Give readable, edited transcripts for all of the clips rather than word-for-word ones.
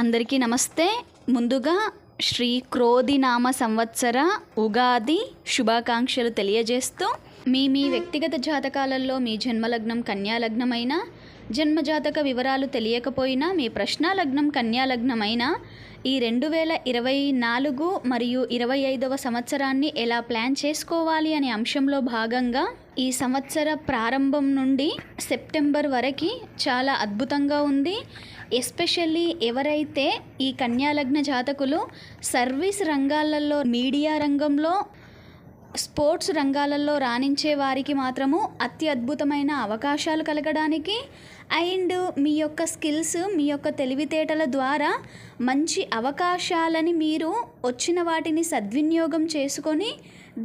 అందరికీ నమస్తే. ముందుగా శ్రీ క్రోధినామ సంవత్సర ఉగాది శుభాకాంక్షలు తెలియజేస్తూ మీ వ్యక్తిగత జాతకాలలో మీ జన్మలగ్నం కన్యాలగ్నమైన జన్మజాతక వివరాలు తెలియకపోయినా మీ ప్రశ్నాలగ్నం కన్యాలగ్నమైన ఈ 2024 మరియు 25వ సంవత్సరాన్ని ఎలా ప్లాన్ చేసుకోవాలి అనే అంశంలో భాగంగా ఈ సంవత్సర ప్రారంభం నుండి సెప్టెంబర్ వరకు చాలా అద్భుతంగా ఉంది. ఎస్పెషల్లీ ఎవరైతే ఈ కన్యాలగ్న జాతకులు సర్వీస్ రంగాలలో, మీడియా రంగంలో, స్పోర్ట్స్ రంగాలలో రాణించే వారికి మాత్రము అత్యద్భుతమైన అవకాశాలు కలగడానికి అండ్ మీ యొక్క స్కిల్స్, మీ యొక్క తెలివితేటల ద్వారా మంచి అవకాశాలని మీరు వచ్చిన వాటిని సద్వినియోగం చేసుకొని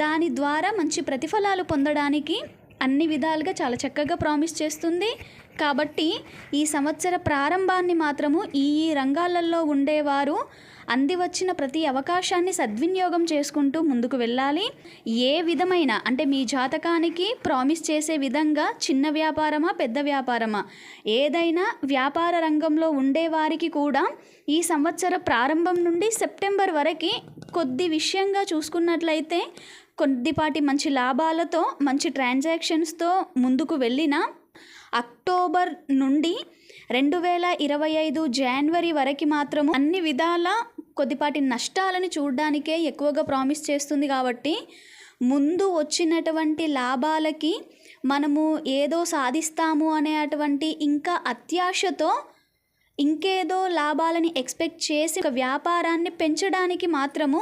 దాని ద్వారా మంచి ప్రతిఫలాలు పొందడానికి అన్ని విధాలుగా చాలా చక్కగా ప్రామిస్ చేస్తుంది. కాబట్టి ఈ సంవత్సర ప్రారంభాన్ని మాత్రము ఈ రంగాలలో ఉండేవారు అంది వచ్చిన ప్రతి అవకాశాన్ని సద్వినియోగం చేసుకుంటూ ముందుకు వెళ్ళాలి. ఏ విధమైన అంటే మీ జాతకానికి ప్రామిస్ చేసే విధంగా చిన్న వ్యాపారమా పెద్ద వ్యాపారమా ఏదైనా వ్యాపార రంగంలో ఉండేవారికి కూడా ఈ సంవత్సర ప్రారంభం నుండి సెప్టెంబర్ వరకు కొద్ది విషయంగా చూసుకున్నట్లయితే కొద్దిపాటి మంచి లాభాలతో, మంచి ట్రాన్సాక్షన్స్తో ముందుకు వెళ్ళిన అక్టోబర్ నుండి 2025 జనవరి వరకు మాత్రము అన్ని విధాల కొద్దిపాటి నష్టాలని చూడడానికే ఎక్కువగా ప్రామిస్ చేస్తుంది. కాబట్టి ముందు వచ్చినటువంటి లాభాలకి మనము ఏదో సాధిస్తాము అనేటువంటి ఇంకా అత్యాశతో ఇంకేదో లాభాలని ఎక్స్పెక్ట్ చేసి ఒక వ్యాపారాన్ని పెంచడానికి మాత్రము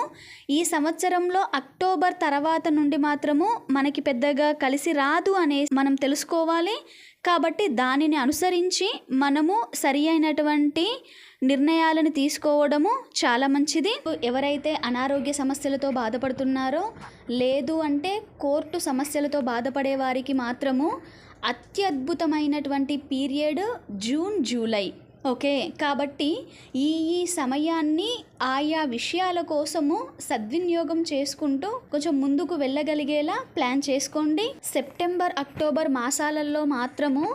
ఈ సంవత్సరంలో అక్టోబర్ తర్వాత నుండి మాత్రము మనకి పెద్దగా కలిసి రాదు అనేసి మనం తెలుసుకోవాలి. కాబట్టి దానిని అనుసరించి మనము సరి అయినటువంటి నిర్ణయాలను తీసుకోవడము చాలా మంచిది. ఎవరైతే అనారోగ్య సమస్యలతో బాధపడుతున్నారో, లేదు అంటే కోర్టు సమస్యలతో బాధపడే వారికి మాత్రము అత్యద్భుతమైనటువంటి పీరియడ్ జూన్, జూలై. ఓకే, కాబట్టి ఈ సమయాన్ని ఆయా విషయాల కోసము సద్వినియోగం చేసుకుంటూ కొంచెం ముందుకు వెళ్ళగలిగేలా ప్లాన్ చేసుకోండి. సెప్టెంబర్, అక్టోబర్ మాసాలలో మాత్రము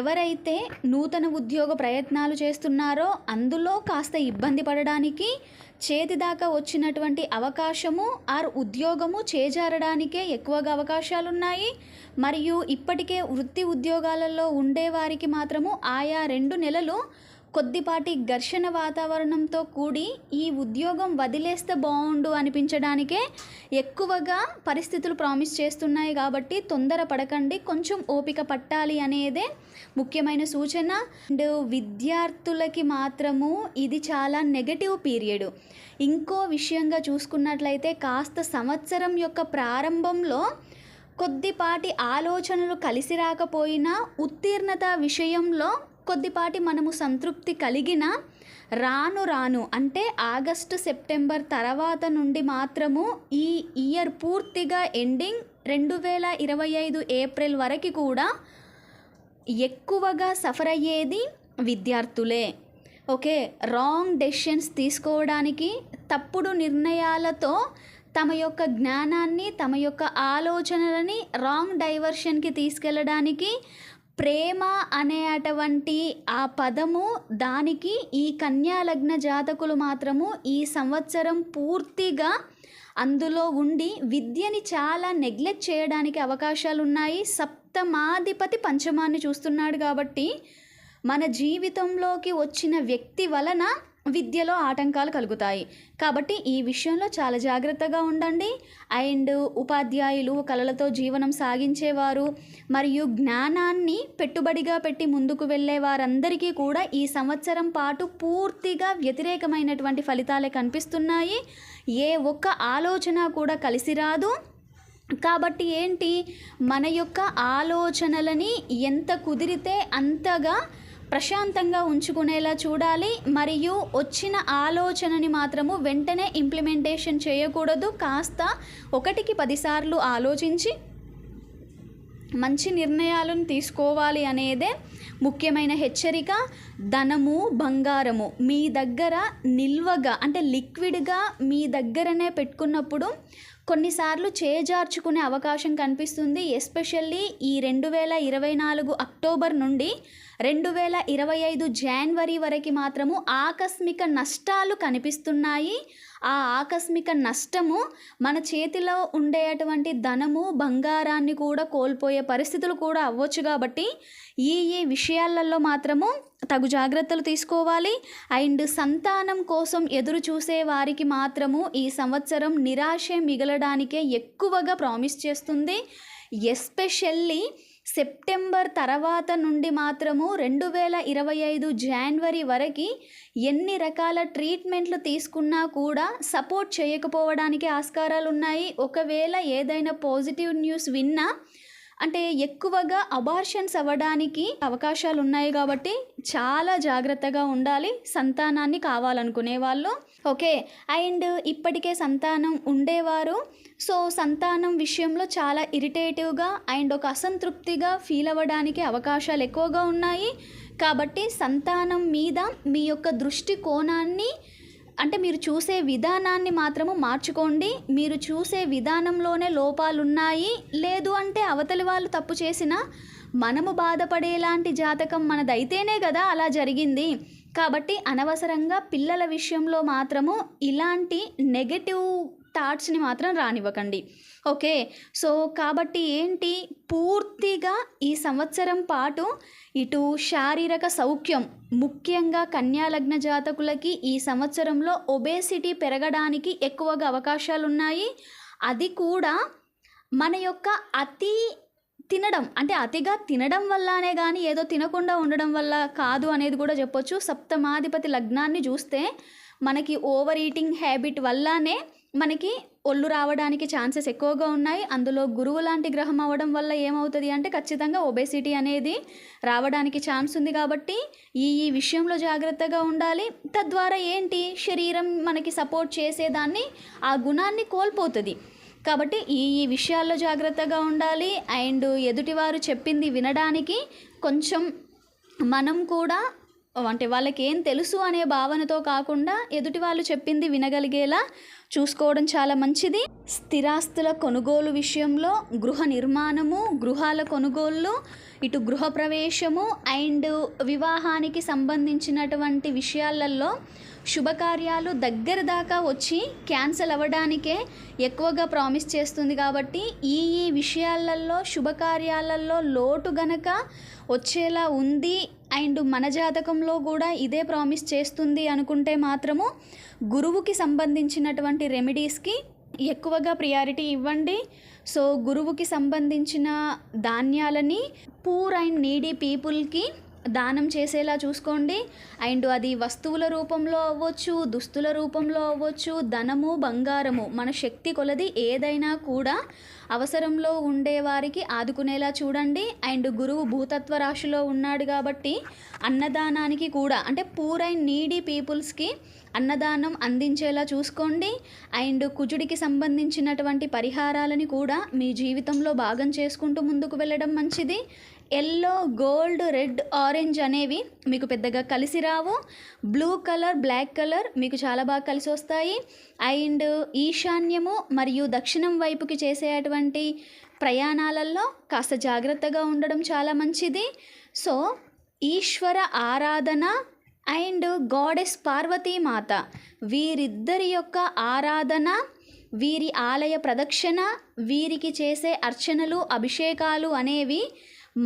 ఎవరైతే నూతన ఉద్యోగ ప్రయత్నాలు చేస్తున్నారో అందులో కాస్త ఇబ్బంది పడడానికి, చేతిదాకా వచ్చినటువంటి అవకాశము ఆర్ ఉద్యోగము చేజారడానికే ఎక్కువగా అవకాశాలున్నాయి. మరియు ఇప్పటికే వృత్తి ఉద్యోగాలలో ఉండేవారికి మాత్రము ఆయా 2 నెలలు కొద్దిపాటి ఘర్షణ వాతావరణంతో కూడి ఈ ఉద్యోగం వదిలేస్తే బాగుండు అనిపించడానికే ఎక్కువగా పరిస్థితులు ప్రామిస్ చేస్తున్నాయి. కాబట్టి తొందర పడకండి, కొంచెం ఓపిక పట్టాలి అనేదే ముఖ్యమైన సూచన. అండ్ విద్యార్థులకి మాత్రము ఇది చాలా నెగటివ్ పీరియడ్. ఇంకో విషయంగా చూసుకున్నట్లయితే కాస్త సంవత్సరం యొక్క ప్రారంభంలో కొద్దిపాటి ఆలోచనలు కలిసి రాకపోయినా ఉత్తీర్ణత విషయంలో కొద్దిపాటి మనము సంతృప్తి కలిగిన రాను అంటే ఆగస్టు, సెప్టెంబర్ తర్వాత నుండి మాత్రము ఈ ఇయర్ పూర్తిగా ఎండింగ్ 2025 ఏప్రిల్ వరకు కూడా ఎక్కువగా సఫర్ అయ్యేది విద్యార్థులే. ఓకే, రాంగ్ డెసిషన్స్ తీసుకోవడానికి, తప్పుడు నిర్ణయాలతో తమ యొక్క జ్ఞానాన్ని, తమ యొక్క ఆలోచనలని రాంగ్ డైవర్షన్కి తీసుకెళ్ళడానికి ప్రేమ అనే అటువంటి ఆ పదము, దానికి ఈ కన్యాలగ్న జాతకులు మాత్రము ఈ సంవత్సరం పూర్తిగా అందులో ఉండి విద్యని చాలా నెగ్లెక్ట్ చేయడానికి అవకాశాలు ఉన్నాయి. సప్తమాధిపతి పంచమాన్ని చూస్తున్నాడు కాబట్టి మన జీవితంలోకి వచ్చిన వ్యక్తి వలన విద్యలో ఆటంకాలు కలుగుతాయి. కాబట్టి ఈ విషయంలో చాలా జాగ్రత్తగా ఉండండి. అండ్ ఉపాధ్యాయులు, కళలతో జీవనం సాగించేవారు మరియు జ్ఞానాన్ని పెట్టుబడిగా పెట్టి ముందుకు వెళ్ళే వారందరికీ కూడా ఈ సంవత్సరం పాటు పూర్తిగా వ్యతిరేకమైనటువంటి ఫలితాలే కనిపిస్తున్నాయి. ఏ ఒక్క ఆలోచన కూడా కలిసి రాదు. కాబట్టి ఏంటి, మన యొక్క ఆలోచనలని ఎంత కుదిరితే అంతగా ప్రశాంతంగా ఉంచుకునేలా చూడాలి. మరియు వచ్చిన ఆలోచనని మాత్రము వెంటనే ఇంప్లిమెంటేషన్ చేయకూడదు. కాస్త 1కి 10 సార్లు ఆలోచించి మంచి నిర్ణయాలను తీసుకోవాలి అనేదే ముఖ్యమైన హెచ్చరిక. ధనము, బంగారము మీ దగ్గర నిల్వగా అంటే లిక్విడ్గా మీ దగ్గరనే పెట్టుకున్నప్పుడు కొన్నిసార్లు చేజార్చుకునే అవకాశం కనిపిస్తుంది. ఎస్పెషల్లీ ఈ 2024 అక్టోబర్ నుండి 2025 జనవరి వరకు మాత్రము ఆకస్మిక నష్టాలు కనిపిస్తున్నాయి. ఆ ఆకస్మిక నష్టము మన చేతిలో ఉండేటువంటి ధనము, బంగారాన్ని కూడా కోల్పోయే పరిస్థితులు కూడా అవ్వచ్చు. కాబట్టి ఈ విషయాలలో మాత్రము తగు జాగ్రత్తలు తీసుకోవాలి. అండ్ సంతానం కోసం ఎదురు చూసే వారికి మాత్రము ఈ సంవత్సరం నిరాశ మిగలడానికే ఎక్కువగా ప్రామిస్ చేస్తుంది. ఎస్పెషల్లీ సెప్టెంబర్ తర్వాత నుండి మాత్రము 2025 జనవరి వరకు ఎన్ని రకాల ట్రీట్మెంట్లు తీసుకున్నా కూడా సపోర్ట్ చేయకపోవడానికి ఆస్కారాలు ఉన్నాయి. ఒకవేళ ఏదైనా పాజిటివ్ న్యూస్ విన్నా అంటే ఎక్కువగా అబార్షన్స్ అవ్వడానికి అవకాశాలు ఉన్నాయి. కాబట్టి చాలా జాగ్రత్తగా ఉండాలి సంతానాన్ని కావాలనుకునే వాళ్ళు. ఓకే, అండ్ ఇప్పటికే సంతానం ఉండేవారు సో సంతానం విషయంలో చాలా ఇరిటేటివ్గా అండ్ ఒక అసంతృప్తిగా ఫీల్ అవ్వడానికి అవకాశాలు ఎక్కువగా ఉన్నాయి. కాబట్టి సంతానం మీద మీ యొక్క దృష్టి కోణాన్ని అంటే మీరు చూసే విధానాన్ని మాత్రము మార్చుకోండి. మీరు చూసే విధానంలోనే లోపాలు ఉన్నాయి, లేదు అంటే అవతలి వాళ్ళు తప్పు చేసినా మనము బాధపడేలాంటి జాతకం మనదైతేనే కదా అలా జరిగింది. కాబట్టి అనవసరంగా పిల్లల విషయంలో మాత్రము ఇలాంటి నెగటివ్ థాట్స్ని మాత్రం రానివ్వకండి. ఓకే, సో కాబట్టి ఏంటి, పూర్తిగా ఈ సంవత్సరం పాటు ఇటు శారీరక సౌఖ్యం, ముఖ్యంగా కన్యా లగ్న జాతకులకి ఈ సంవత్సరంలో ఒబేసిటీ పెరగడానికి ఎక్కువగా అవకాశాలు ఉన్నాయి. అది కూడా మన యొక్క తినడం అంటే అతిగా తినడం వల్లనే కానీ ఏదో తినకుండా ఉండడం వల్ల కాదు అనేది కూడా చెప్పొచ్చు. సప్తమాధిపతి లగ్నాన్ని చూస్తే మనకి ఓవర్ ఈటింగ్ హ్యాబిట్ వల్లనే మనకి ఒళ్ళు రావడానికి ఛాన్సెస్ ఎక్కువగా ఉన్నాయి. అందులో గురువు లాంటి గ్రహం అవ్వడం వల్ల ఏమవుతుంది అంటే ఖచ్చితంగా ఒబేసిటీ అనేది రావడానికి ఛాన్స్ ఉంది. కాబట్టి ఈ విషయంలో జాగ్రత్తగా ఉండాలి. తద్వారా ఏంటి, శరీరం మనకి సపోర్ట్ చేసేదాన్ని ఆ గుణాన్ని కోల్పోతుంది. కాబట్టి ఈ విషయాల్లో జాగ్రత్తగా ఉండాలి. అండ్ ఎదుటివారు చెప్పింది వినడానికి కొంచెం మనం కూడా అంటే వాళ్ళకి ఏం తెలుసు అనే భావనతో కాకుండా ఎదుటి వాళ్ళు చెప్పింది వినగలిగేలా చూసుకోవడం చాలా మంచిది. స్థిరాస్తుల కొనుగోలు విషయంలో గృహ నిర్మాణము, గృహాల కొనుగోళ్ళు, ఇటు గృహప్రవేశము అండ్ వివాహానికి సంబంధించినటువంటి విషయాలలో శుభకార్యాలు దగ్గర దాకా వచ్చి క్యాన్సిల్ అవ్వడానికే ఎక్కువగా ప్రామిస్ చేస్తుంది. కాబట్టి ఈ విషయాలలో శుభకార్యాలలో లోటు గనక వచ్చేలా ఉంది అండ్ మన జాతకంలో కూడా ఇదే ప్రామిస్ చేస్తుంది అనుకుంటే మాత్రము గురువుకి సంబంధించినటువంటి రెమెడీస్కి ఎక్కువగా ప్రియారిటీ ఇవ్వండి. సో గురువుకి సంబంధించిన ధాన్యాలని పూర్ అండ్ నీడీ పీపుల్కి దానం చేసేలా చూసుకోండి. అండ్ అది వస్తువుల రూపంలో అవ్వచ్చు, దుస్తుల రూపంలో అవ్వచ్చు, ధనము, బంగారము, మన శక్తి కొలది ఏదైనా కూడా అవసరంలో ఉండేవారికి ఆదుకునేలా చూడండి. అండ్ గురువు భూతత్వ రాశిలో ఉన్నాడు కాబట్టి అన్నదానానికి కూడా అంటే పూర్ అండ్ నీడీ పీపుల్స్కి అన్నదానం అందించేలా చూసుకోండి. అండ్ కుజుడికి సంబంధించినటువంటి పరిహారాలని కూడా మీ జీవితంలో భాగం చేసుకుంటూ ముందుకు వెళ్ళడం మంచిది. ఎల్లో, గోల్డ్, రెడ్, ఆరెంజ్ అనేవి మీకు పెద్దగా కలిసి రావు. బ్లూ కలర్, బ్లాక్ కలర్ మీకు చాలా బాగా కలిసి వస్తాయి. అండ్ ఈశాన్యము మరియు దక్షిణం వైపుకి చేసేటువంటి ప్రయాణాలలో కాస్త జాగ్రత్తగా ఉండడం చాలా మంచిది. సో ఈశ్వర ఆరాధన అండ్ గాడెస్ పార్వతీమాత వీరిద్దరి యొక్క ఆరాధన, వీరి ఆలయ ప్రదక్షిణ, వీరికి చేసే అర్చనలు, అభిషేకాలు అనేవి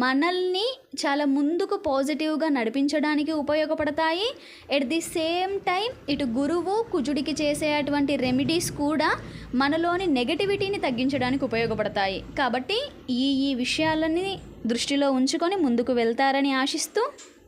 మనల్ని చాలా ముందుకు పాజిటివ్గా నడిపించడానికి ఉపయోగపడతాయి. ఎట్ ది సేమ్ టైం ఇటు గురువు కుజుడికి చేసేటువంటి రెమెడీస్ కూడా మనలోని నెగటివిటీని తగ్గించడానికి ఉపయోగపడతాయి. కాబట్టి ఈ విషయాలని దృష్టిలో ఉంచుకొని ముందుకు వెళ్తారని ఆశిస్తూ